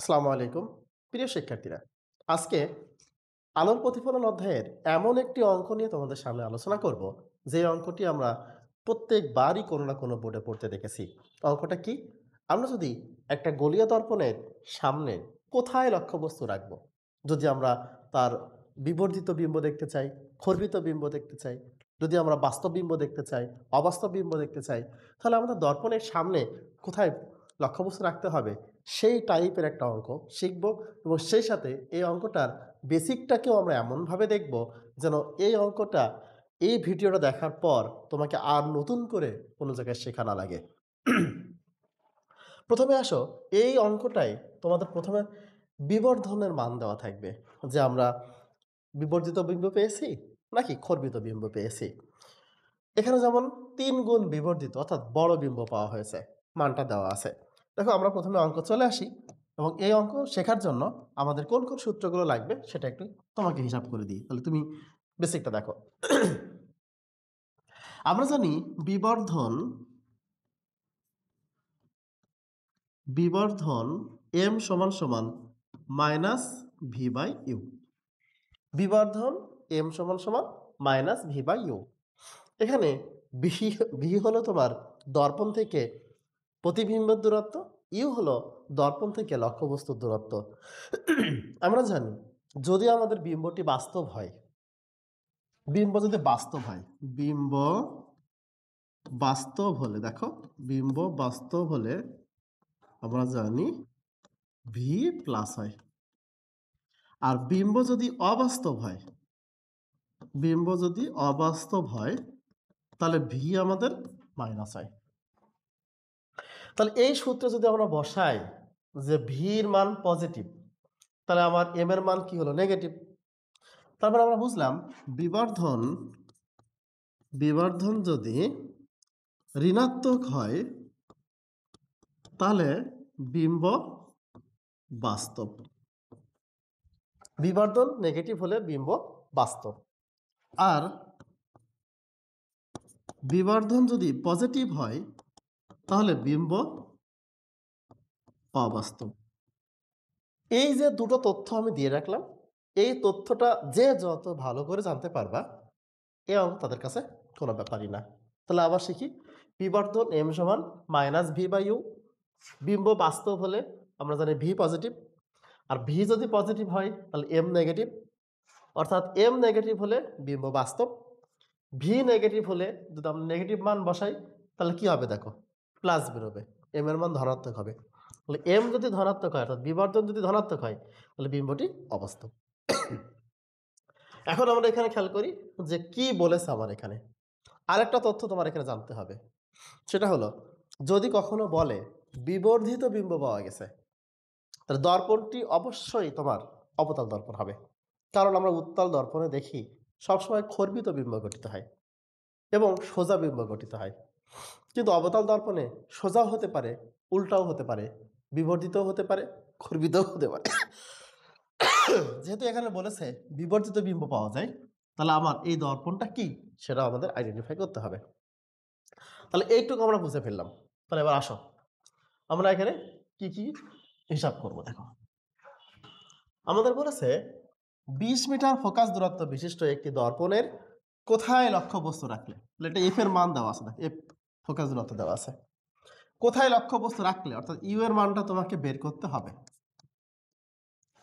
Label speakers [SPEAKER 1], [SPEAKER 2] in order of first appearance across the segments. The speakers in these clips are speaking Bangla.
[SPEAKER 1] আসসালামু আলাইকুম প্রিয় শিক্ষার্থীরা। আজকে আলোর প্রতিফলন অধ্যায়ের এমন একটি অঙ্ক নিয়ে তোমাদের সামনে আলোচনা করব, যে অঙ্কটি আমরা প্রত্যেকবারই কোনো না কোনো বোর্ডে পড়তে দেখেছি। অঙ্কটা কি? আমরা যদি একটা গোলীয় দর্পণের সামনে কোথায় লক্ষ্যবস্তু রাখবো, যদি আমরা তার বিবর্ধিত বিম্ব দেখতে চাই, খর্বিত বিম্ব দেখতে চাই, যদি আমরা বাস্তব বিম্ব দেখতে চাই, অবাস্তব বিম্ব দেখতে চাই, তাহলে আমাদের দর্পণের সামনে কোথায় লক্ষ্যবস্তু রাখতে হবে, সেই টাইপের একটা অঙ্ক শিখব। এবং সেই সাথে এই অঙ্কটার বেসিকটাকেও আমরা এমনভাবে দেখব যেন এই অঙ্কটা, এই ভিডিওটা দেখার পর তোমাকে আর নতুন করে কোনো জায়গায় শেখা না লাগে। প্রথমে আসো, এই অঙ্কটাই তোমাদের প্রথমে বিবর্ধনের মান দেওয়া থাকবে, যে আমরা বিবর্ধিত বিম্ব পেয়েছি নাকি খর্বিত বিম্ব পেয়েছি। এখানে যেমন ৩ গুণ বিবর্ধিত অর্থাৎ বড় বিম্ব পাওয়া হয়েছে, মানটা দেওয়া আছে। দেখো, আমরা প্রথমে অঙ্ক চলে আসি এবং এই অঙ্ক শেখার জন্য আমাদের কোন কোন সূত্রগুলো লাগবে সেটা একটু তোমাকে হিসাব করে দিই, তাহলে তুমি বেসিকটা দেখো। আমরা জানি বিবর্ধন বিবর্ধন এম সমান সমান মাইনাস ভি বাই ইউ। বিবর্ধন এম সমান সমান মাইনাস ভি বাই ইউ। এখানে ভি ভি হলো তোমার দর্পণ থেকে প্রতিবিম্বের দূরত্ব, ইউ হলো দর্পণ থেকে লক্ষ্যবস্তুর দূরত্ব। আমরা জানি যদি আমাদের বিম্বটি বাস্তব হয়, বিম্ব যদি বাস্তব হয়, বিম্ব বাস্তব হলে, দেখো, বিম্ব বাস্তব হলে আমরা জানি ভি প্লাস হয়। আর বিম্ব যদি অবাস্তব হয়, বিম্ব যদি অবাস্তব হয়, তাহলে ভি আমাদের মাইনাস হয়। তাহলে এই সূত্রে যদি আমরা বসাই যে ভির মান পজিটিভ, তাহলে আমার এম এর মান কি হলো? নেগেটিভ। তারপর আমরা বুঝলাম বিবর্ধন বিবর্ধন যদি ঋণাত্মক হয়, তাহলে বিম্ব বাস্তব। বিবর্ধন নেগেটিভ হলে বিম্ব বাস্তব। আর বিবর্ধন যদি পজিটিভ হয়, তাহলে বিম্ব অবাস্তব। এই যে দুটো তথ্য আমি দিয়ে রাখলাম, এই তথ্যটা যে যত ভালো করে জানতে পারবা, এ অঙ্ক তাদের কাছে কোনো ব্যাপারই না। তাহলে আবার শিখি, বিবর্ধন এম সমান মাইনাস ভি বাই ইউ। বিম্ব বাস্তব হলে আমরা জানি ভি পজিটিভ, আর ভি যদি পজিটিভ হয় তাহলে এম নেগেটিভ, অর্থাৎ এম নেগেটিভ হলে বিম্ব বাস্তব। ভি নেগেটিভ হলে যদি আমরা নেগেটিভ মান বসাই, তাহলে কি হবে? দেখো, প্লাস বেরোবে, এম এর মান ধনাত্মক হবে। তাহলে এম যদি ধনাত্মক হয়, অর্থাৎ বিবর্ধন যদি ধনাত্মক হয়, তাহলে বিম্বটি অবাস্তব। এখন আমরা এখানে খেয়াল করি যে কি বলেছে আমার এখানে। আরেকটা তথ্য তোমার এখানে জানতে হবে, সেটা হলো, যদি কখনো বলে বিবর্ধিত বিম্ব পাওয়া গেছে, তাহলে দর্পণটি অবশ্যই তোমার অবতল দর্পণ হবে। কারণ আমরা উত্তল দর্পণে দেখি সবসময় খর্বিত বিম্ব গঠিত হয় এবং সোজা বিম্ব গঠিত হয়। কিন্তু অবতল দর্পণে সোজাও হতে পারে, উল্টাও হতে পারে, বিবর্ধিতও হতে পারে, খর্বিতও হতে পারে। যেহেতু এখানে বলেছে বিবর্ধিত বিম্ব পাওয়া যায়, তাহলে আমার এই দর্পণটা কি সেটা আমাদের আইডেন্টিফাই করতে হবে। তাহলে এইটুকু আমরা বুঝে ফেললাম। তাহলে এবার আসো, আমরা এখানে কি কি হিসাব করব। দেখো, আমাদের বলেছে 20 মিটার ফোকাস দূরত্ব বিশিষ্ট একটি দর্পণের কোথায় লক্ষ্যবস্তু রাখলে, এটা এফ এর মান দেওয়া আছে, এফ ফোকাস দূরত্ব দেওয়া আছে, কোথায় লক্ষ্যবস্তু রাখলে, অর্থাৎ ইউ এর মানটা তোমাকে বের করতে হবে।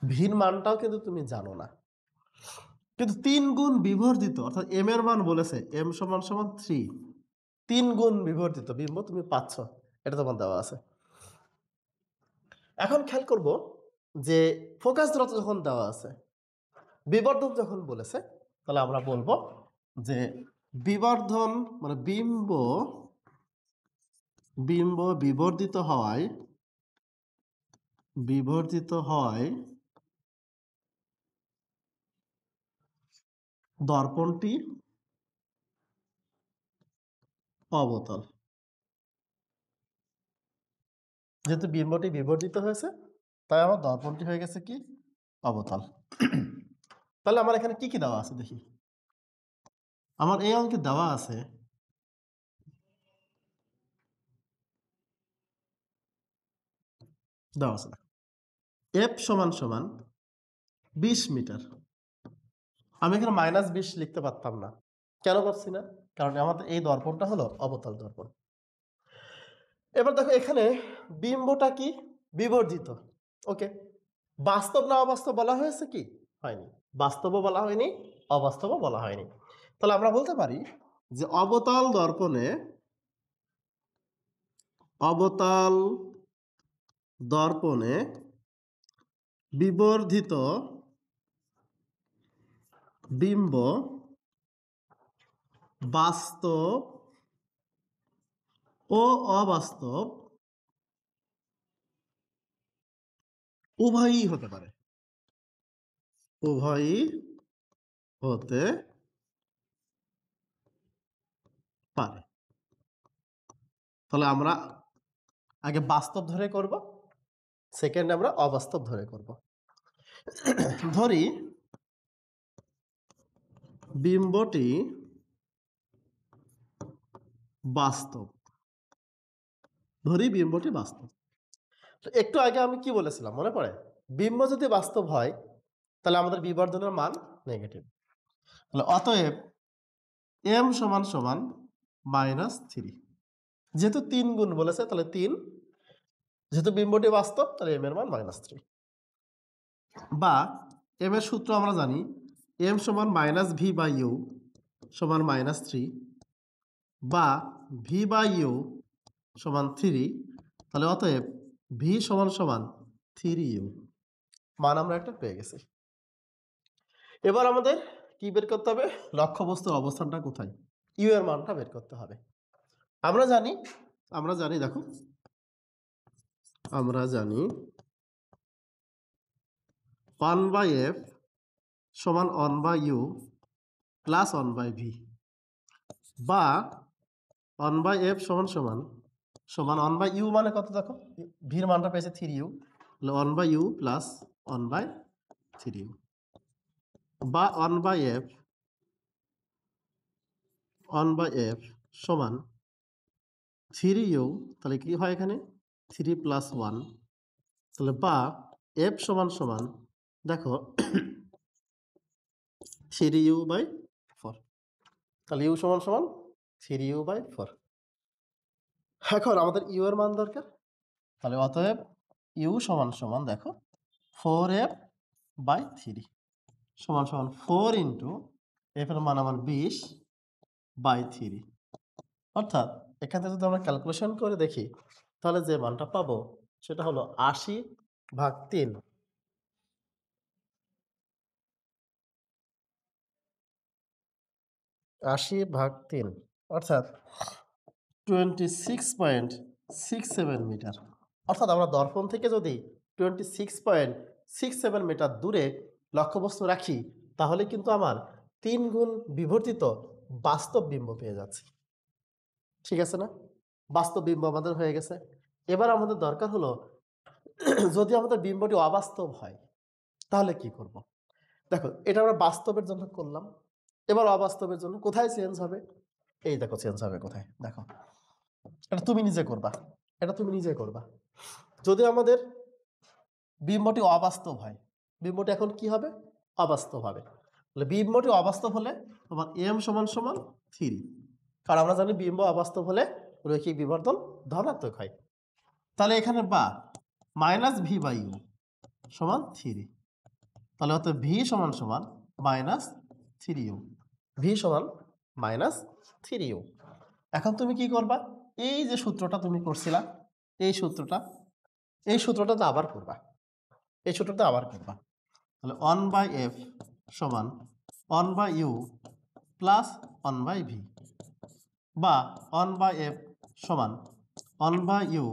[SPEAKER 1] ভির মানটাও কিন্তু তুমি জানো না, কিন্তু 3 গুণ বিবর্ধিত, অর্থাৎ এম এর মান বলেছে এম সমান সমান 3, 3 গুণ বিবর্ধিত বিম্ব তুমি পাচ্ছ, এটা তোমার দেওয়া আছে। এখন খেয়াল করব যে ফোকাস দূরত্ব যখন দেওয়া আছে, বিবর্ধন যখন বলেছে, তাহলে আমরা বলবো যে বিবর্ধন মানে বিম্ব বিম্ব বিবর্ধিত হওয়ায় দর্পণটি অবতল। যেহেতু বিম্বটি বিবর্ধিত হয়েছে, তাই আমার দর্পণটি হয়ে গেছে কি? অবতল। তাহলে আমার এখানে কি কি দেওয়া আছে দেখি। আমার এই অঙ্কে দেওয়া আছে এফ সমান সমান 20 মিটার। আমি এখানে -20 লিখতে পারতাম না, কেন পারছি না? কারণ আমাদের এই দর্পণটা হলো অবতল দর্পণ। এবার দেখো এখানে বিম্বটা কি? বিবর্ধিত। ওকে, বাস্তব না অবাস্তব বলা হয়েছে কি? হয়নি। বাস্তবও বলা হয়নি, অবাস্তবও বলা হয়নি। তাহলে আমরা বলতে পারি যে অবতল দর্পণে বিবর্ধিত বিম্ব বাস্তব ও অবাস্তব উভয়ই হতে পারে। উভয়ই হতে পারে। তাহলে আমরা আগে বাস্তব ধরে করব, সেকেন্ড আমরা অবাস্তব ধরে করব। ধরি বিম্বটি বাস্তব। তো একটু আগে আমি কি বলেছিলাম মনে পড়ে? বিম্ব যদি বাস্তব হয় তাহলে আমাদের বিবর্ধনের মান নেগেটিভ। তাহলে অতএব m সমান সমান -3। যেহেতু 3 গুণ বলেছে তাহলে 3, যেহেতু বিম্বটি বাস্তব তাহলে m এর মান -3। বা m এর সূত্র আমরা জানি, m সমান -v/u সমান -3, বা v/u সমান 3। তাহলে অতএব v সমান সমান 3u, মান আমরা একটা পেয়ে গেছি। এবার আমাদের কি বের করতে হবে? লক্ষ্যবস্তুর অবস্থানটা কোথায়, ইউ এর মানটা বের করতে হবে। আমরা জানি দেখো আমরা জানি 1/f সমান 1/u প্লাস 1/v, বা 1/f সমান সমান 1/u মানে কত দেখো, ভির মানটা পেয়েছে 3u, তাহলে 1/u প্লাস 1/3u, বা 1/f সমান 3u, তাহলে কি হয় এখানে 3 প্লাস 1, তাহলে বা f সমান সমান দেখো 3u/4, তাহলে u সমান সমান 3u/4। এখন আমাদের ইউ এর মান দরকার, তাহলে অতএব ইউ সমান সমান দেখো 4f/3 সমান সমান 4 ইন্টু এফ এর মান আমার 20/3। অর্থাৎ এখান থেকে যদি আমরা ক্যালকুলেশন করে দেখি তাহলে যে মানটা পাবো সেটা হলো 80/3। 80/3 অর্থাৎ 26.67 মিটার। অর্থাৎ আমরা দর্পণ থেকে যদি 26.67 মিটার দূরে লক্ষ্যবস্তু রাখি তাহলে কিন্তু আমার 3 গুণ বিবর্তিত বাস্তব বিম্ব পেয়ে যাচ্ছি। ঠিক আছে না? বাস্তব বিম্ব আমাদের হয়ে গেছে। এবার আমাদের দরকার হলো যদি আমাদের বিম্বটি অবাস্তব হয় তাহলে কি করব? দেখো এটা আমরা বাস্তবের জন্য করলাম, এবার অবাস্তবের জন্য কোথায় চেঞ্জ হবে? এই দেখো চেঞ্জ হবে কোথায়, দেখো এটা তুমি নিজে করবা। যদি আমাদের বিম্বটি অবাস্তব হয়, বিম্বটি এখন কি হবে? অবাস্তব হবে। তাহলে বিম্বটি অবাস্তব হলে তোমার m সমান সমান 3, কারণ আমরা জানি বিম্ব অবাস্তব হলে রৈখিক বিবর্ধন ধনাত্মক হয়। তাহলে এখানে বা -v/u সমান 3, তাহলে অত v সমান সমান -3u, v সমান -3u। এখন তুমি কি করবা? এই যে সূত্রটা তুমি করছিলা, এই সূত্রটাতে আবার করবা, তাহলে 1/f সমান 1/u প্লাস 1/v, বা 1/f সমান 1/u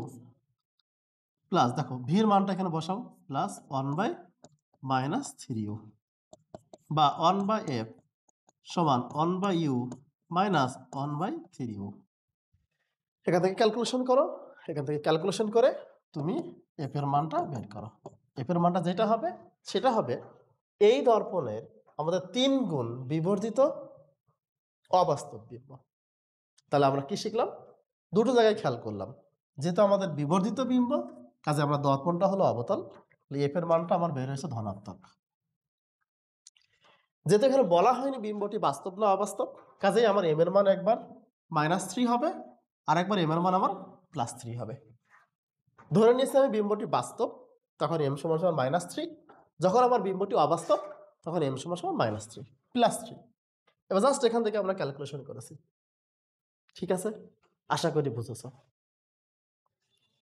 [SPEAKER 1] প্লাস দেখো ভির মানটা এখানে বসাও প্লাস 1/-3u, বা 1/f সমান 1/u মাইনাস 1/3u। এখান থেকে ক্যালকুলেশন করে তুমি এফ এর মানটা বের করো। এফ এর মানটা যেটা হবে সেটা হবে এই দর্পণের আমাদের 3 গুণ বিবর্ধিত অবাস্তব বিম্ব। তাহলে আমরা কি শিখলাম? দুটো জায়গায় খেয়াল করলাম, যেহেতু আমাদের বিবর্ধিত বিম্ব কাজে আমরা দর্পণটা হলো অবতল, এফ এর মানটা আমার বের হয়েছে ধনাত্মক। যেহেতু এখানে বলা হয়নি বিম্বটি বাস্তব না অবাস্তব, কাজেই আমার এম এর মান একবার -3 হবে, আর একবার এম এর মান আমার +3 হবে। ধরে নিয়েছি আমি বিম্বটি বাস্তব, তখন এম সমান সমান -3। যখন আমার বিম্বটি অবাস্তব, তখন এম সমান সমান -3 +3। এবার জাস্ট এখান থেকে আমরা ক্যালকুলেশন করেছি। ঠিক আছে, আশা করি বুঝেছো।